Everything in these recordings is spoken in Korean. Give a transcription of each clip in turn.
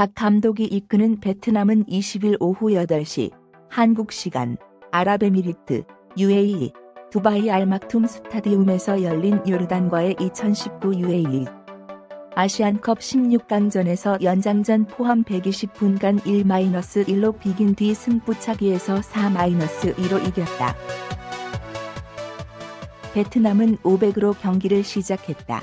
박 감독이 이끄는 베트남은 20일 오후 8시 한국 시간 아랍에미리트 UAE 두바이 알막툼 스타디움에서 열린 요르단과의 2019 UAE 아시안컵 16강전에서 연장전 포함 120분간 1-1로 비긴 뒤 승부차기에서 4-2로 이겼다. 베트남은 500으로 경기를 시작했다.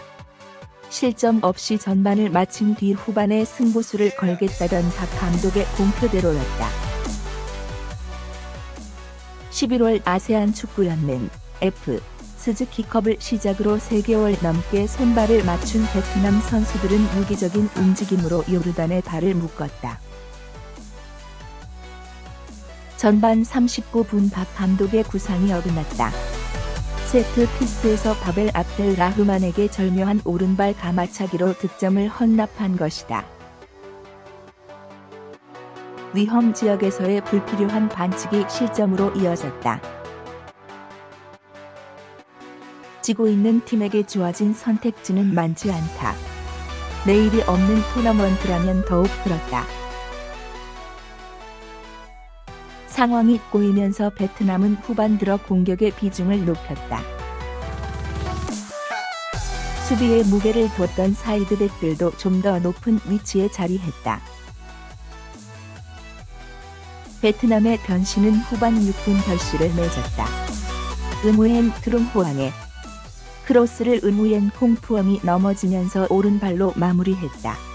실점 없이 전반을 마친 뒤 후반에 승부수를 걸겠다던 박 감독의 공표대로였다. 11월 아세안 축구연맹 F 스즈키컵을 시작으로 3개월 넘게 손발을 맞춘 베트남 선수들은 유기적인 움직임으로 요르단에 발을 묶었다. 전반 39분 박 감독의 구상이 어긋났다. 세트 피스에서 바벨 압델 라흐만에게 절묘한 오른발 가마차기로 득점을 헌납한 것이다. 위험 지역에서의 불필요한 반칙이 실점으로 이어졌다. 지고 있는 팀에게 주어진 선택지는 많지 않다. 내일이 없는 토너먼트라면 더욱 그렇다. 상황이 꼬이면서 베트남은 후반 들어 공격의 비중을 높였다. 수비에 무게를 뒀던 사이드백들도 좀 더 높은 위치에 자리했다. 베트남의 변신은 후반 6분 결실을 맺었다. 은우엔 트룸호앙의 크로스를 은우엔 콩푸엉이 넘어지면서 오른발로 마무리했다.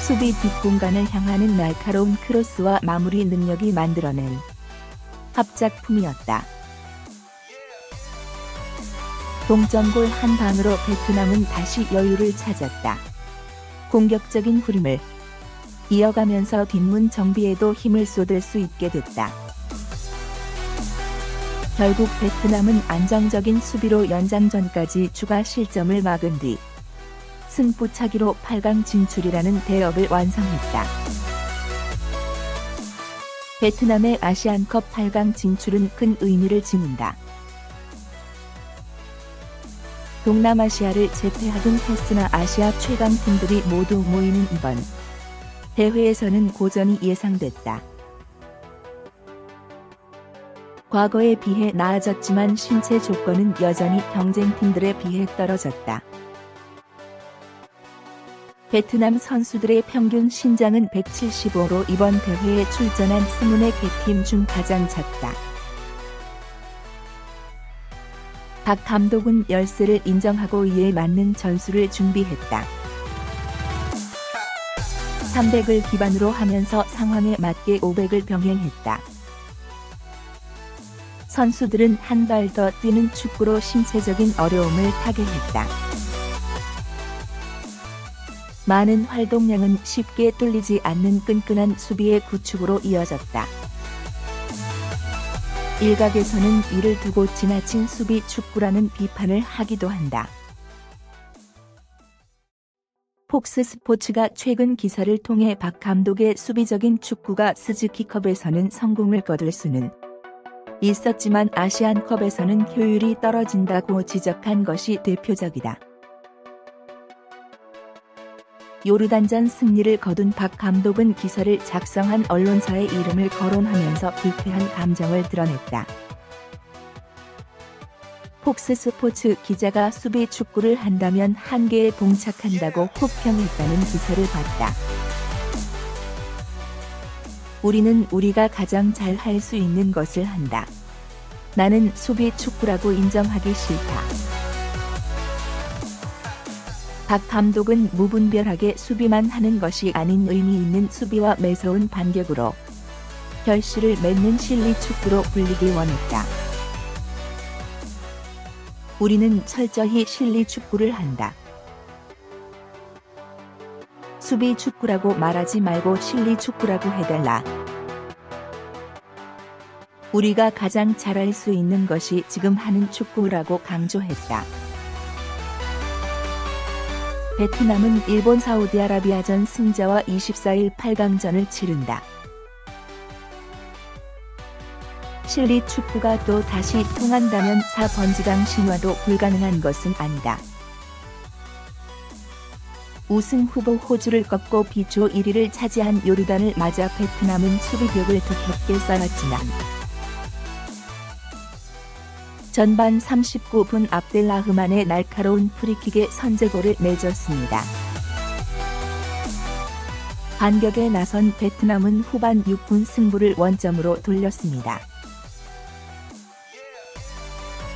수비 뒷공간을 향하는 날카로운 크로스와 마무리 능력이 만들어낸 합작품이었다. 동점골 한 방으로 베트남은 다시 여유를 찾았다. 공격적인 흐름을 이어가면서 뒷문 정비에도 힘을 쏟을 수 있게 됐다. 결국 베트남은 안정적인 수비로 연장전까지 추가 실점을 막은 뒤 승부차기로 8강 진출이라는 대업을 완성했다. 베트남의 아시안컵 8강 진출은 큰 의미를 지닌다. 동남아시아를 제패하던 패스나 아시아 최강팀들이 모두 모이는 이번 대회에서는 고전이 예상됐다. 과거에 비해 나아졌지만 신체 조건은 여전히 경쟁팀들에 비해 떨어졌다. 베트남 선수들의 평균 신장은 175로 이번 대회에 출전한 24개 팀 중 가장 작다. 박 감독은 열세를 인정하고 이에 맞는 전술을 준비했다. 300을 기반으로 하면서 상황에 맞게 500을 병행했다. 선수들은 한 발 더 뛰는 축구로 신체적인 어려움을 타개했다. 많은 활동량은 쉽게 뚫리지 않는 끈끈한 수비의 구축으로 이어졌다. 일각에서는 이를 두고 지나친 수비 축구라는 비판을 하기도 한다. 폭스 스포츠가 최근 기사를 통해 박 감독의 수비적인 축구가 스즈키컵에서는 성공을 거둘 수는 있었지만 아시안컵에서는 효율이 떨어진다고 지적한 것이 대표적이다. 요르단전 승리를 거둔 박 감독은 기사를 작성한 언론사의 이름을 거론하면서 불쾌한 감정을 드러냈다. 폭스 스포츠 기자가 수비 축구를 한다면 한계에 봉착한다고 혹평했다는 기사를 봤다. 우리는 우리가 가장 잘 할 수 있는 것을 한다. 나는 수비 축구라고 인정하기 싫다. 박 감독은 무분별하게 수비만 하는 것이 아닌 의미 있는 수비와 매서운 반격으로 결실을 맺는 실리 축구로 불리기 원했다. 우리는 철저히 실리 축구를 한다. 수비 축구라고 말하지 말고 실리 축구라고 해달라. 우리가 가장 잘할 수 있는 것이 지금 하는 축구라고 강조했다. 베트남은 일본 사우디아라비아전 승자와 24일 8강전을 치른다. 실리 축구가 또 다시 통한다면 4번지강 신화도 불가능한 것은 아니다. 우승 후보 호주를 꺾고 B조 1위를 차지한 요르단을 맞아 베트남은 수비벽을 두텁게 쌓았지만 전반 39분 압델라흐만의 날카로운 프리킥에 선제골을 내줬습니다. 반격에 나선 베트남은 후반 6분 승부를 원점으로 돌렸습니다.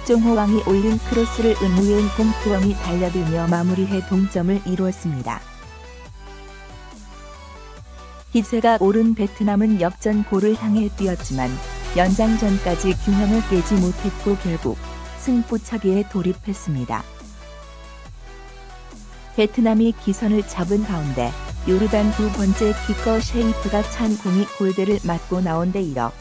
종호왕이 올린 크로스를 은우엔 공투왕이 달려들며 마무리해 동점을 이루었습니다. 기세가 오른 베트남은 역전골을 향해 뛰었지만 연장전까지 균형을 깨지 못했고 결국 승부차기에 돌입했습니다. 베트남이 기선을 잡은 가운데 요르단 두 번째 키커 셰이프가 찬 공이 골대를 맞고 나온 데 이어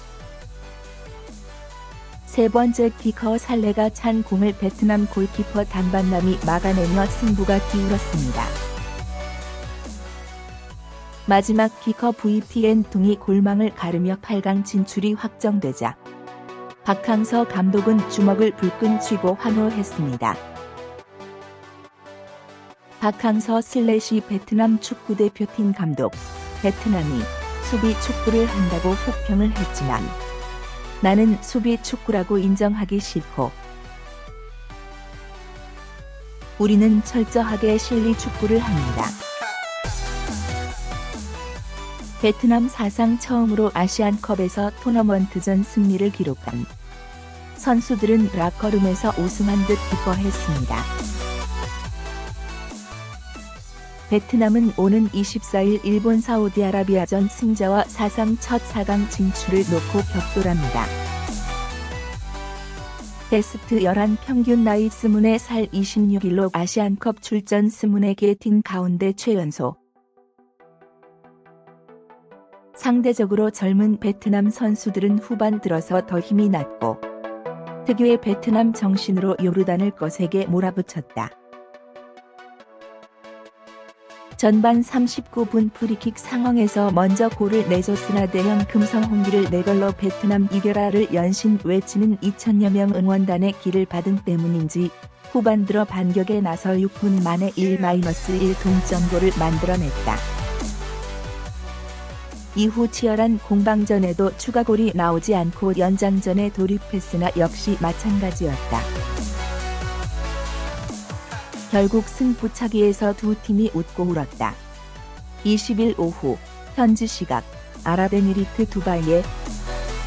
세 번째 키커 살레가 찬 공을 베트남 골키퍼 단반남이 막아내며 승부가 기울었습니다. 마지막 키커 VTN 둥이 골망을 가르며 8강 진출이 확정되자 박항서 감독은 주먹을 불끈 쥐고 환호했습니다. 박항서 / 베트남 축구대표팀 감독, 베트남이 수비 축구를 한다고 혹평을 했지만 나는 수비 축구라고 인정하기 싫고 우리는 철저하게 실리 축구를 합니다. 베트남 사상 처음으로 아시안컵에서 토너먼트전 승리를 기록한 선수들은 라커룸에서 우승한 듯 기뻐했습니다. 베트남은 오는 24일 일본 사우디아라비아전 승자와 사상 첫 4강 진출을 놓고 격돌합니다. 베스트 11 평균 나이 24살 26일로 아시안컵 출전 24개 팀 가운데 최연소. 상대적으로 젊은 베트남 선수들은 후반 들어서 더 힘이 났고 특유의 베트남 정신으로 요르단을 거세게 몰아붙였다. 전반 39분 프리킥 상황에서 먼저 골을 내줬으나 대형 금성 홍기를 내걸러 베트남 이겨라를 연신 외치는 2000여 명 응원단의 기를 받은 때문인지 후반 들어 반격에 나서 6분 만에 1-1 동점골을 만들어냈다. 이후 치열한 공방전에도 추가골이 나오지 않고 연장전에 돌입했으나 역시 마찬가지였다. 결국 승부차기에서 두 팀이 웃고 울었다. 20일 오후 현지 시각 아랍에미리트 두바이의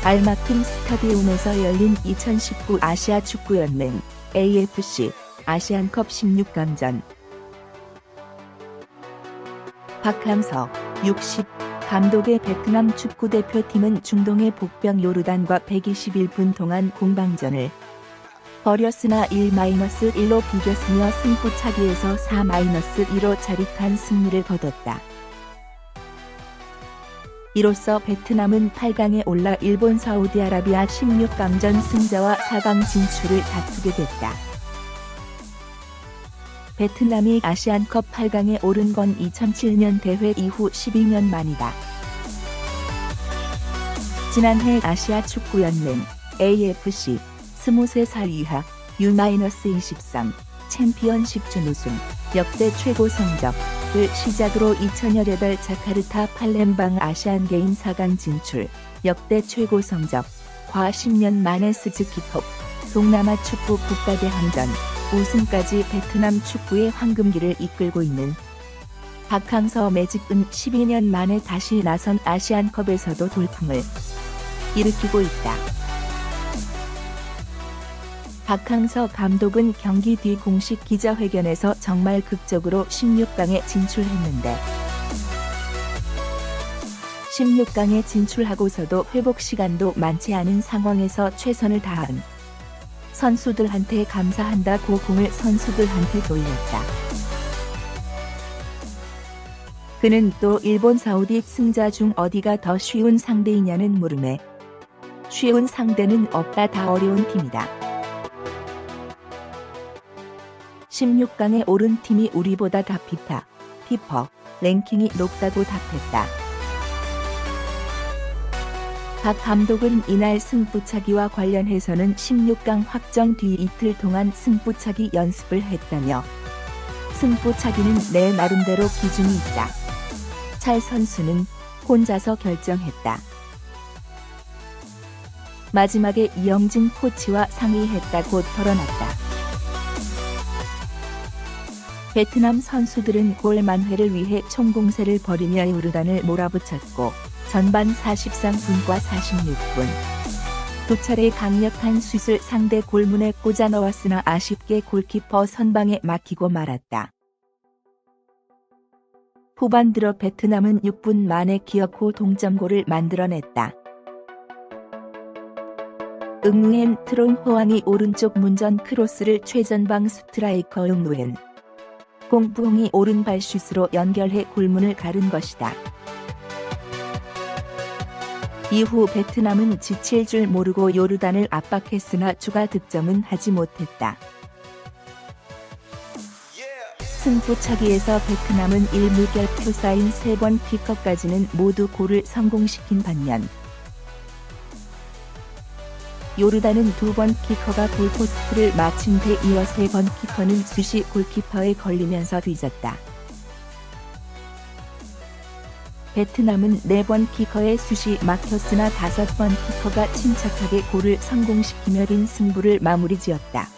알마툼 스타디움에서 열린 2019 아시아 축구연맹 AFC 아시안컵 16강전. 박항서 60 감독의 베트남 축구대표팀은 중동의 복병 요르단과 121분 동안 공방전을 벌였으나 1-1로 비겼으며 승부차기에서 4-2로 자릿한 승리를 거뒀다. 이로써 베트남은 8강에 올라 일본 사우디아라비아 16강전 승자와 4강 진출을 다투게 됐다. 베트남이 아시안컵 8강에 오른 건 2007년 대회 이후 12년 만이다. 지난해 아시아 축구연맹 AFC 23살 이하 U-23 챔피언십 준우승 역대 최고 성적을 시작으로 2018 자카르타 팔렘방 아시안게임 4강 진출 역대 최고 성적 과 10년 만에 스즈키컵 동남아 축구 국가대항전 우승까지 베트남 축구의 황금기를 이끌고 있는 박항서 매직은 12년 만에 다시 나선 아시안컵에서도 돌풍을 일으키고 있다. 박항서 감독은 경기 뒤 공식 기자회견에서 정말 극적으로 16강에 진출했는데 16강에 진출하고서도 회복 시간도 많지 않은 상황에서 최선을 다한 선수들한테 감사한다고 공을 선수들한테 돌렸다. 그는 또 일본 사우디 승자 중 어디가 더 쉬운 상대이냐는 물음에 쉬운 상대는 없다, 다 어려운 팀이다. 16강에 오른 팀이 우리보다 다 피퍼 랭킹이 높다고 답했다. 박 감독은 이날 승부차기와 관련해서는 16강 확정 뒤 이틀 동안 승부차기 연습을 했다며 승부차기는 내 나름대로 기준이 있다. 찰 선수는 혼자서 결정했다. 마지막에 이영진 코치와 상의했다고 털어놨다. 베트남 선수들은 골 만회를 위해 총공세를 벌이며 요르단을 몰아붙였고 전반 43분과 46분 두 차례 강력한 슛을 상대 골문에 꽂아 넣었으나 아쉽게 골키퍼 선방에 막히고 말았다. 후반 들어 베트남은 6분 만에 기어코 동점골을 만들어냈다. 응우엔 트론 호황이 오른쪽 문전 크로스를 최전방 스트라이커 응우엔 공부홍이 오른발 슛으로 연결해 골문을 가른 것이다. 이후 베트남은 지칠 줄 모르고 요르단을 압박했으나 추가 득점은 하지 못했다. 승부차기에서 베트남은 1물결표 쌓인 3번 킥커까지는 모두 골을 성공시킨 반면 요르단은 2번 킥커가 골포스트를 맞춘 데 이어 3번 킥커는 슛이 골키퍼에 걸리면서 뒤졌다. 베트남은 4번 킥커의 슛이 막혔으나 5번 킥커가 침착하게 골을 성공시키며 긴 승부를 마무리지었다.